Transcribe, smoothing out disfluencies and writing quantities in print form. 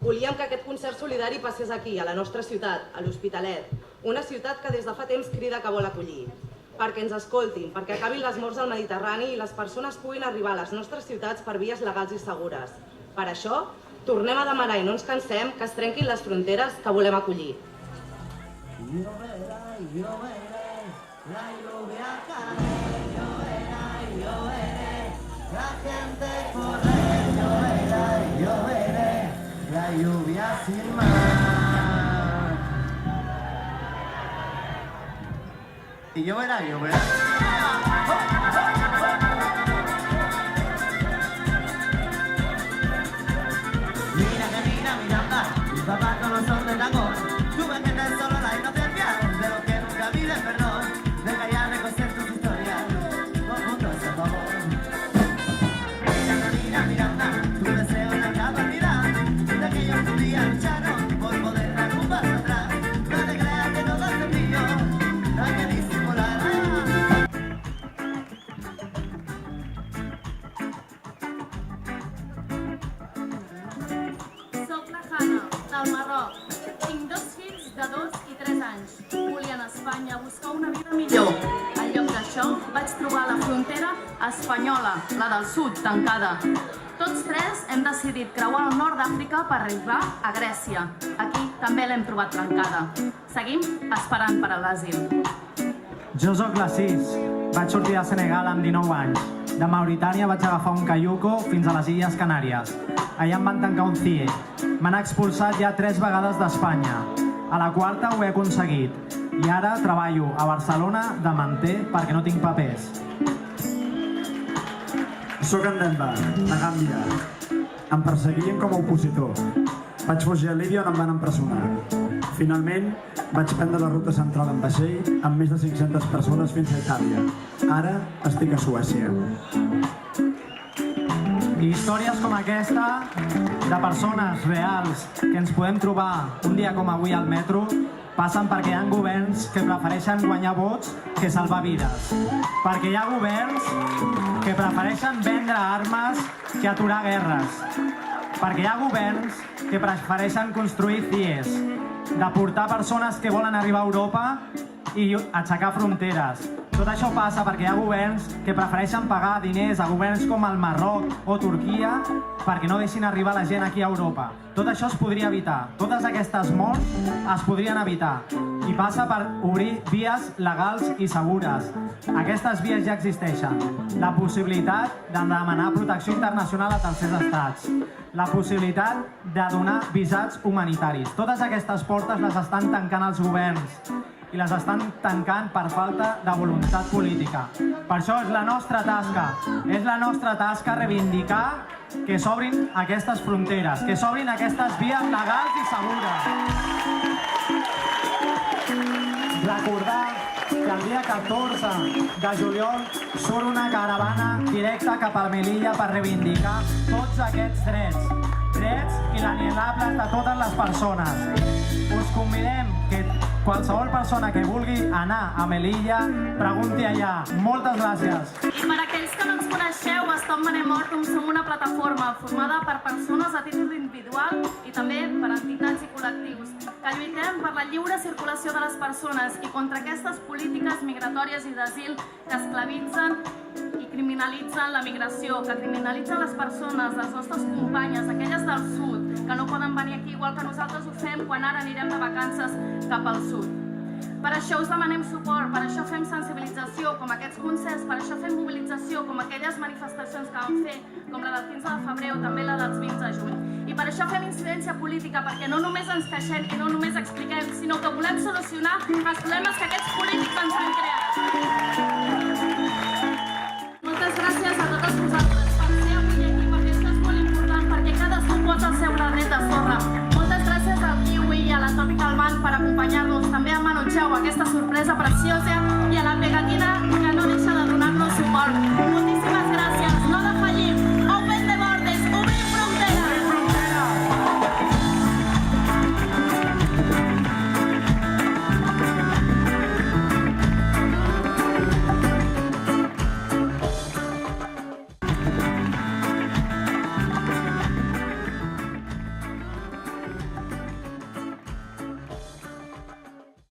Volíem que aquest concert solidari passés aquí, a la nostra ciutat, a l'Hospitalet, una ciutat que des de fa temps crida que vol acollir. Perquè ens escoltin, perquè acabin les morts al Mediterrani i les persones puguin arribar a les nostres ciutats per vies legals i segures. Per això, tornem a demanar i no ens cansem que es trenquin les fronteres que volem acollir. Lloverá, la lluvia cae, lloveré, la gente corre, lloveré, la lluvia sin mar. Y lloverá. Mira, anda, mis zapatos no son de tacón, tú ves que te solo la inocencia de lo que nunca vives, perdón, deja ya de coser tus historias, conjunto ese favor. Mira, anda, tu deseo es la capacidad de aquellos que un día lucharon por poder dar un paso atrás, no te creas que todo es sencillo, no hay que disimular. Soc la Hanna, del Marroc. Tinc 2 fills de 2 i 3 anys. Volien a Espanya buscar una vida millor. En lloc d'això, vaig trobar la frontera espanyola, la del sud, tancada. Tots 3 hem decidit creuar el nord d'Àfrica per arribar a Grècia. Aquí també l'hem trobat tancada. Seguim esperant per a l'àsil. Jo sóc la Cis. Vaig sortir de Senegal amb 19 anys. De Mauritània vaig agafar un caiuco fins a les Illes Canàries. Allà em van tancar un CIE. M'han expulsat ja 3 vegades d'Espanya. A la 4ª ho he aconseguit. I ara treballo a Barcelona de manter perquè no tinc papers. Soc en Demba, a Gàmbia. Em perseguien com a opositor. Vaig fugir a Líbia on em van empresonar. Finalment, vaig prendre la ruta central en vaixell amb més de 500 persones fins a Itàlia. Ara estic a Suècia. I històries com aquesta, de persones reals que ens podem trobar un dia com avui al metro, passen perquè hi ha governs que prefereixen guanyar vots que salvar vides. Perquè hi ha governs que prefereixen vendre armes que aturar guerres. Perquè hi ha governs que prefereixen construir CIEs, deportar persones que volen arribar a Europa i aixecar fronteres. Tot això passa perquè hi ha governs que prefereixen pagar diners a governs com el Marroc o Turquia perquè no deixin arribar la gent aquí a Europa. Tot això es podria evitar. Totes aquestes morts es podrien evitar. I passa per obrir vies legals i segures. Aquestes vies ja existeixen. La possibilitat de demanar protecció internacional a tercers estats. La possibilitat de donar visats humanitaris. Totes aquestes portes les estan tancant els governs i les estan tancant per falta de voluntat política. Per això és la nostra tasca reivindicar que s'obrin aquestes fronteres, que s'obrin aquestes vies legals i segures. Recordar que el dia 14 de juliol surt una caravana directa cap a Melilla per reivindicar tots aquests drets inalienables de totes les persones. Us convidem que qualsevol persona que vulgui anar a Melilla pregunti allà. Moltes gràcies. I per aquells que no ens coneixeu, Stop Mare Mortum som una plataforma formada per persones a títol individual i també per entitats i col·lectius que lluitem per la lliure circulació de les persones i contra aquestes polítiques migratòries i d'asil que esclavitzen i criminalitzen la migració, que criminalitzen les persones, les nostres companyes, aquelles del sud, que no poden venir aquí igual que nosaltres ho fem quan ara anirem de vacances cap al sud. Per això us demanem suport, per això fem sensibilització, com aquests concerts, per això fem mobilització, com aquelles manifestacions que vam fer, com la del 15 de febrer o també la dels 20 de juny. I per això fem incidència política, perquè no només ens queixem i no només expliquem, sinó que volem solucionar els problemes que aquests polítics ens han creat. Moltes gràcies a totes vosaltres per ser avui aquí, perquè això és molt important, perquè cadascú posa el seu granet de sorra. Moltes gràcies al Kiwi i a la Tropical Band per acompanyar-nos, també a Manu Chao, aquesta sorpresa preciosa, i a la Pegatina, que no deixa de donar-nos suport.